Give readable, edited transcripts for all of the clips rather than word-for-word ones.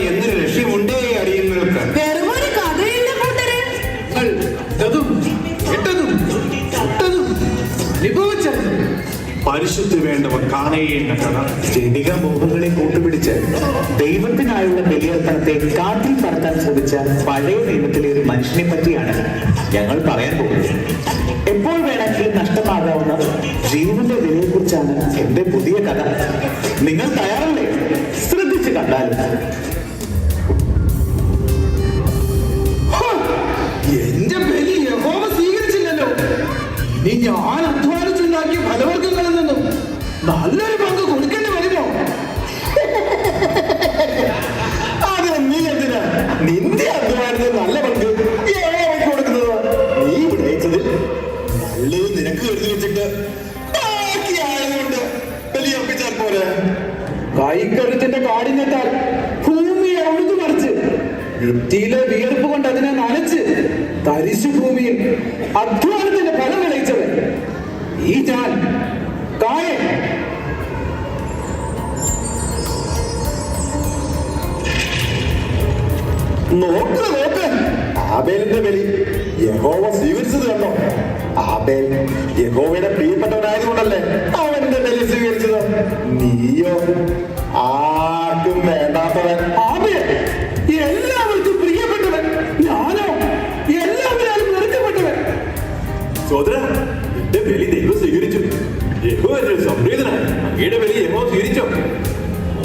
എന്നൊരു ലക്ഷ്യമുണ്ടേ അടിയങ്ങൾക്ക്. വെറുമൊരു കഥയില്ല കൂട്ടരെ. പരിശുദ്ധി വേണ്ടവർ കാണേണ്ട കഥ. ജനിക മോഹങ്ങളെ കൂട്ടുപിടിച്ച് ദൈവത്തിനായുള്ള ബലിയർപ്പണത്തെ കാട്ടിൽ പറത്താൻ ശ്രമിച്ച പഴയ നിയമത്തിലെ ഒരു മനുഷ്യനെ പറ്റിയാണ് ഞങ്ങൾ പറയാൻ പോകുന്നത്. എപ്പോൾ വേണമെങ്കിലും നഷ്ടമാകാവുന്ന ജീവന്റെ വിലയെക്കുറിച്ചാണ് എന്റെ പുതിയ കഥ. നിങ്ങൾ തയ്യാറല്ലേ? ശ്രദ്ധിച്ച് കണ്ടാലും. എന്റെ ബലി യഹോവ സ്വീകരിച്ചില്ലല്ലോ. ഇനി ഞാൻ അധ്വാനിച്ചുണ്ടാക്കിയ ഫലവർഗ്ഗങ്ങളിൽ നിന്നും നല്ലൊരു പങ്ക് കൊടുക്കേണ്ടി വരുമോ? അത് നീ എന്തിനാ നിന്റെ അധ്വാനത്തിന് നല്ല പങ്ക് യഹോവയ്ക്ക് കൊടുക്കുന്നത്? നീ വിടയിച്ചതിൽ നല്ലത് നിനക്ക് കരുതി വെച്ചിട്ട് ബാക്കി ആയതുകൊണ്ട് ബലിയർപ്പിച്ചാൽ പോരെ. കൈക്കരുത്തിന്റെ കാഠിന്യത്താൽ ഭൂമിയെ ഉഴുതു മറിച്ച് ഭിത്തിയിലെ വിയർപ്പ് കൊണ്ട് അതിനെ നനച്ച് തരിശു ഭൂമിയിൽ അധ്വാനത്തിന്റെ ഫലം വിളയിച്ചത് ഈ ഞാൻ കായൻ. നോക്ക് നോക്ക്, ആബേലിന്റെ ബലി യഹോവ സ്വീകരിച്ചത് കണ്ടോ? ആബേൽ യഹോവയുടെ പ്രിയപ്പെട്ടവനായതുകൊണ്ടല്ലേ അവന്റെ ബലി സ്വീകരിച്ചത്. നീയോ ആർക്കും വേണ്ടാത്തവൻ. ആബേൽ എല്ലാവർക്കും പ്രിയപ്പെട്ടവൻ, ഞാനോ എല്ലാവരും വെറുക്കപ്പെട്ടവൻ. സോദര, എന്റെ ബലി ദൈവം സ്വീകരിച്ചു. യഹോവ സംപ്രീതനായി. അങ്ങയുടെ ബലി യഹോവ സ്വീകരിച്ചോ?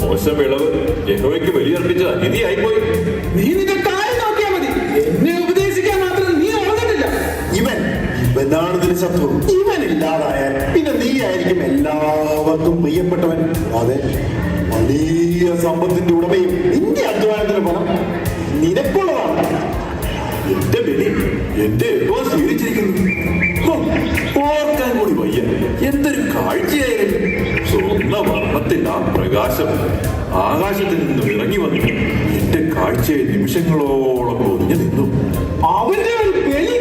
മോശം വിളവ് യഹോവയ്ക്ക് ബലിയർപ്പിച്ച അനീതിയായിപ്പോയി. നീ നിന്റെ കാര്യം നോക്കിയാൽ മതി. എന്നെ ഉപദേശിക്കാൻ മാത്രം നീ വളർന്നിട്ടില്ല. ഇവനാണ് ഇതിന് ശത്രു. ഇവനില്ലാതായാൽ പിന്നെ നീ ആയിരിക്കും എല്ലാവർക്കും പ്രിയപ്പെട്ടവൻ. അതെ, വലിയ സമ്പത്തിന്റെ ഉടമയും നിന്റെ അധ്വാനത്തിന് ഫലം നിനക്കുള്ളതാണ്. എന്റെ ബലി എന്റെ യഹോവ സ്വീകരിച്ചിരിക്കുന്നു. ഓർക്കാൻ കൂടി വയ്യ. എന്തൊരു കാഴ്ചയായിരുന്നു! സ്വർണ്ണ വർണ്ണത്തിന്റെ ആ പ്രകാശം ആകാശത്തിൽ നിന്നും ഇറങ്ങി വന്നു എന്റെ കാഴ്ചയെ നിമിഷങ്ങളോളം ഒതുങ്ങി നിന്നു. അവന്റെ ഒരു ബലി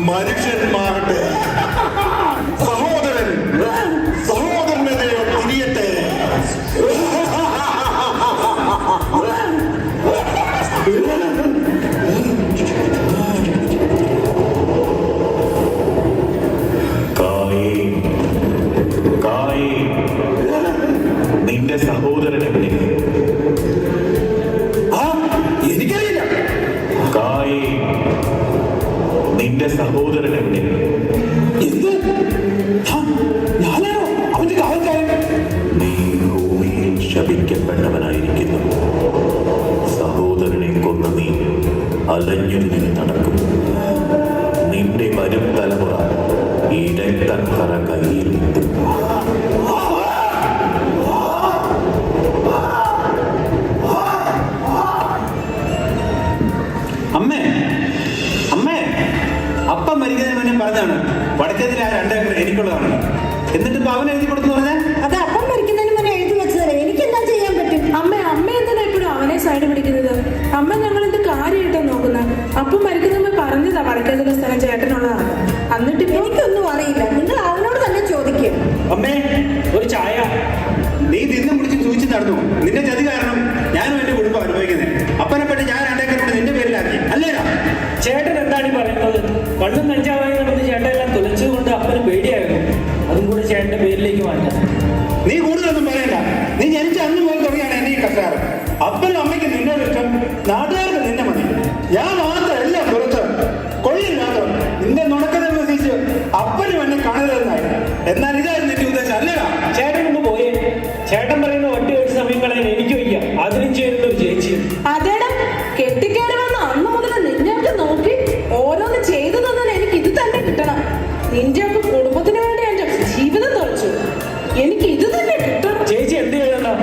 മനുഷ്യന്മാരുടെ സഹോദരൻ സഹോദരനെതിരെ തിരിയട്ടെ. നിന്റെ സഹോദരൻ എവിടെ? എനിക്കറിയില്ല. നിന്റെ സഹോദരൻ എവിടെ? എന്ത്? ഞാനാണോ അവന്റെ കാവൽക്കാരൻ? നീ ഭൂമിയിൽ ശപിക്കപ്പെട്ടവനായിരിക്കുന്നു. സഹോദരനെ കൊന്ന് നീ അലഞ്ഞുതിരിഞ്ഞ് നടക്കും. നിന്റെ വരും തലമുറ ഈ രക്തക്കറ കയ്യിലെത്തും. അമ്മേ, അമ്മേ, അപ്പം മരിക്കുന്നതിന് മുന്നേ പറഞ്ഞാണ് വടക്കേതിൽ ആ 2 ഏക്കർ എനിക്കുള്ളതാണ്. എന്നിട്ട് ഇപ്പൊ അവൻ എഴുതി കൊടുത്തു പറഞ്ഞേ. അത് അപ്പം മരിക്കുന്നതിന് മുന്നേ എഴുതി വെച്ചതല്ലേ. എനിക്ക് എന്താ ചെയ്യാൻ പറ്റും? അമ്മ എന്തിനാ എപ്പോഴും അവനെ സൈഡ് പിടിക്കുന്നത്? അമ്മ ഞങ്ങളെന്ത് കാര്യമായിട്ടാ നോക്കുന്നത്? അപ്പം മരിക്കുന്നമ്മ പറഞ്ഞതാ വടക്കേതിലെ സ്ഥലം ചേട്ടനുള്ളതാണ്. എന്നിട്ട് എനിക്കൊന്നും അറിയില്ല. നിങ്ങൾ അവനോട് തന്നെ ചോദിക്കും. അമ്മേ, ഒരു ചായ. നീ തിന്നും പിടിച്ച് സൂചിച്ച് നടന്നു. നിന്റെ ചതി കാരണം ഞാനും എന്റെ കുടുംബം അനുഭവിക്കുന്നത്. അപ്പനെ പറ്റി ഞാൻ 2 ഏക്കർ കൂടെ നിന്റെ പേരിലാക്കി അല്ലേടാ? ചേട്ടൻ എന്താണ് ഈ പറയുന്നത്? പണ്ടും കഞ്ചാവായി നടന്ന് ചേട്ടൻ എല്ലാം തുലച്ചതുകൊണ്ട് അപ്പന് പേടിയായിരുന്നു. അതും കൂടെ ചേട്ടന്റെ പേരിലേക്ക് മാറ്റാം. നീ കൂടുതലൊന്നും പറയണ്ട. നീ ജനിച്ച അന്ന് മുതൽ തുടങ്ങിയാണ് എന്റെ ഈ കഷ്ടകാലം. അപ്പനും അമ്മയ്ക്ക് നിന്നോട് ഇഷ്ടം, നാട്ടുകാർക്ക് നിന്നെ മതി. ഞാൻ മാത്രം എല്ലാം പുറത്ത് കൊള്ളില്ലാത്തോ നിന്റെ നുണക്കത വിശ്വസിച്ച് അപ്പനും എന്നെ കാണരുതെന്നായി. എന്നാൽ ഇതായിരുന്നു നിന്റെ ഉദ്ദേശം അല്ലേടാ? ചേട്ടൻ ഒന്ന് പോയേ. ചേട്ടൻ പറയുന്ന ഒറ്റ ഒരു സമയം കളയാൻ എനിക്ക് വയ്യ. അതിനും ചേരുന്ന ഒരു ചേച്ചിയും. അതേടാ, കെട്ടിക്കയറി വന്ന അന്ന് മുതൽ നിന്നെയൊക്കെ നോക്കി ഓരോന്ന് ചെയ്തു തന്നാൽ എനിക്ക് ഇത് തന്നെ കിട്ടണം. നിന്റെയൊക്കെ കുടുംബത്തിന് വേണ്ടി എന്റെ ജീവിതം തുറച്ചു. എനിക്ക് ഇത് തന്നെ കിട്ടണം. ചേച്ചി എന്ത് ചെയ്യണം?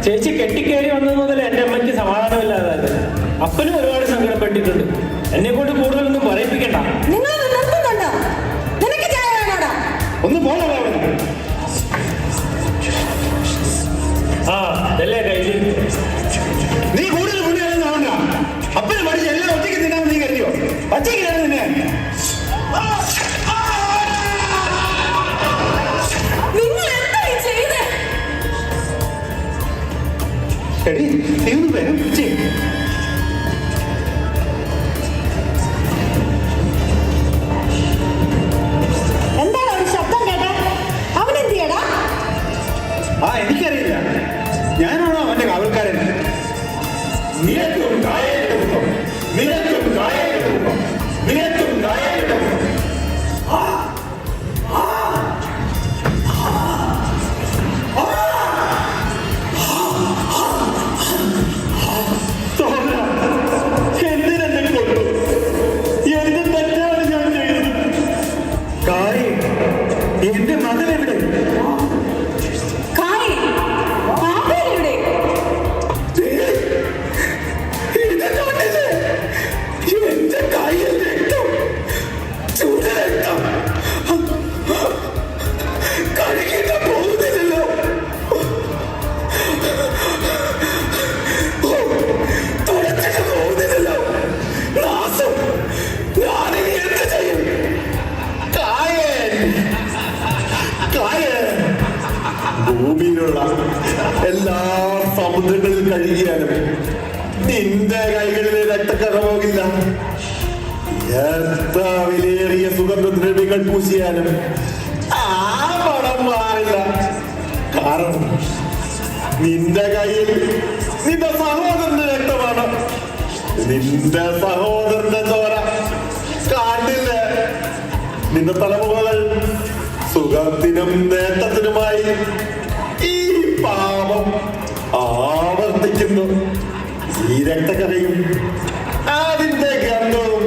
ചേച്ചി കെട്ടിക്കയറി വന്നത് മുതൽ എന്റെ അമ്മയ്ക്ക് സമാധാനമില്ലാതെ അപ്പനും ഒരുപാട് സങ്കടപ്പെട്ടിട്ടുണ്ട്. എന്നെ കൊണ്ട് കൂടുതലൊന്നും പറയിപ്പിക്കണ്ട. നിങ്ങൾ നിർത്തുന്നുണ്ടോ? നിനക്ക് ചായ വേണോടാ? ഒന്ന് പോണോ അവിടെ? ആ ഇതല്ലേ കയ്യിൽ. നീ കൂടുതൽ പുണ്യം ആവണ്ട. അപ്പനെ പഠിച്ച് എല്ലാം ഒറ്റയ്ക്ക് തിന്നാമെന്ന് നീ കരുതിയോ? ഒറ്റയ്ക്കാണ് നിന്നെ. നിങ്ങൾ എന്താ ഈ ചെയ്തേ? എടി നീ ഒന്ന് വേഗം ചെയ്യും. എന്താണ് ഒരു ശബ്ദം കേട്ടെ? അവൻ എന്ത് ചെയ്യടാ? ആ എനിക്കറിയില്ല. ഞാനാണോ അവന്റെ കാവൽക്കാരൻ? നിനക്കും കായലിട്ടുണ്ടോ? നിനക്കും കായലിട്ടുണ്ടോ? നിനക്കും കായലിട്ടുണ്ടോ? എന്തിനെന്നെ കൊണ്ടു? എന്ത് തെറ്റാണ് ഞാൻ ചെയ്തത്? കായ്, എന്റെ മകൻ എവിടെ? കായ്, ആവേലിയുടെ എന്റെ കയ്യിൽ രക്തം, ചൂടുരക്തം കഴുകിയിട്ട് പോകുന്നില്ലല്ലോ. തുടച്ചിട്ട് പോകുന്നില്ലല്ലോ. നാശം. ഞാനിനി എന്ത് ചെയ്യും? കായൻ, കായൻ. ഭൂമിയിലുള്ള എല്ലാ സമുദ്രങ്ങളിൽ കഴുകിയാലും നിന്റെ കൈകളിലെ രക്തക്കറ പോകില്ല. എത്ര വിലയേറിയ സുഗന്ധദ്രവ്യങ്ങൾ പൂശിയാലും ആ പണം മാറില്ല. കാരണം നിന്റെ കയ്യിൽ നിന്റെ സഹോദരന്റെ രക്തമാണ്. നിന്റെ സഹോദരന്റെ ചോര കാട്ടില്ല. നിന്റെ തലമുറകൾ സുഖത്തിനും നേട്ടത്തിനുമായി ഈ പാപം ആവർത്തിക്കുന്നു. ഈ രക്തക്കഥയും അതിന്റെ ഗന്ധവും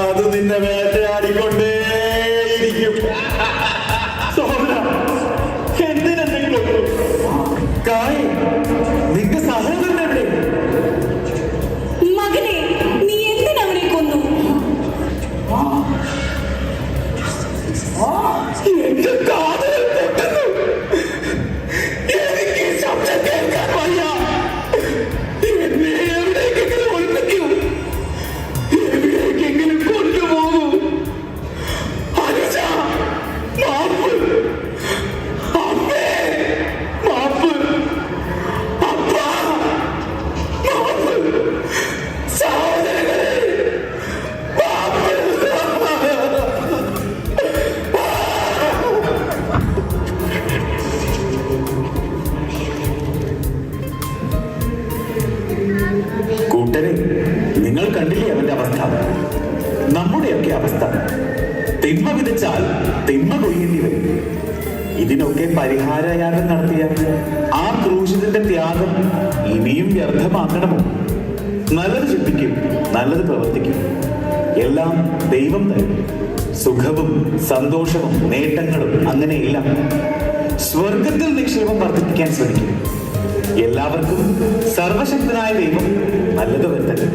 അത് നിന്നെ വേട്ടയാടിക്കൊണ്ടേയിരിക്കും. എന്തിനെന്തെങ്കിലും കായ്, നിന്റെ സഹോദരൻ എവിടെ? മകനെ, നീ എന്തിനവനെ കൊന്നു? എന്റെ കാതുകൾ പൊട്ടുന്നു. എനിക്ക് ശബ്ദം കേൾക്കാൻ വയ്യ. എന്നെ എവിടേക്കെങ്കിലും ഒളിപ്പിക്കൂ. എവിടേക്കെങ്കിലും കൊണ്ടുപോകൂ. അനുജ, മാപ്പ്. അമ്മേ, മാപ്പ്. അപ്പാ, മാപ്പ്. സഹോദരങ്ങളെ, മാപ്പ്. കൂട്ടരെ, നിങ്ങൾ കണ്ടില്ലേ അവന്റെ അവസ്ഥ? നമ്മുടെയൊക്കെ അവസ്ഥ. തിന്മ വിതച്ചാൽ തിന്മ കൊയ്യേണ്ടി വരും. ഇതിനൊക്കെ പരിഹാരയാഗം നടത്തിയ ആ ക്രൂശിതന്റെ ത്യാഗം ഇനിയും വ്യർത്ഥമാക്കണമോ? നല്ലത് ചിന്തിക്കും, നല്ലത് പ്രവർത്തിക്കും. എല്ലാം ദൈവം തരും. സുഖവും സന്തോഷവും നേട്ടങ്ങളും അങ്ങനെയെല്ലാം സ്വർഗത്തിൽ നിക്ഷേപം വർദ്ധിപ്പിക്കാൻ ശ്രമിക്കും. എല്ലാവർക്കും സർവശക്തനായ ദൈവം നല്ലത് വരുത്തട്ടെ.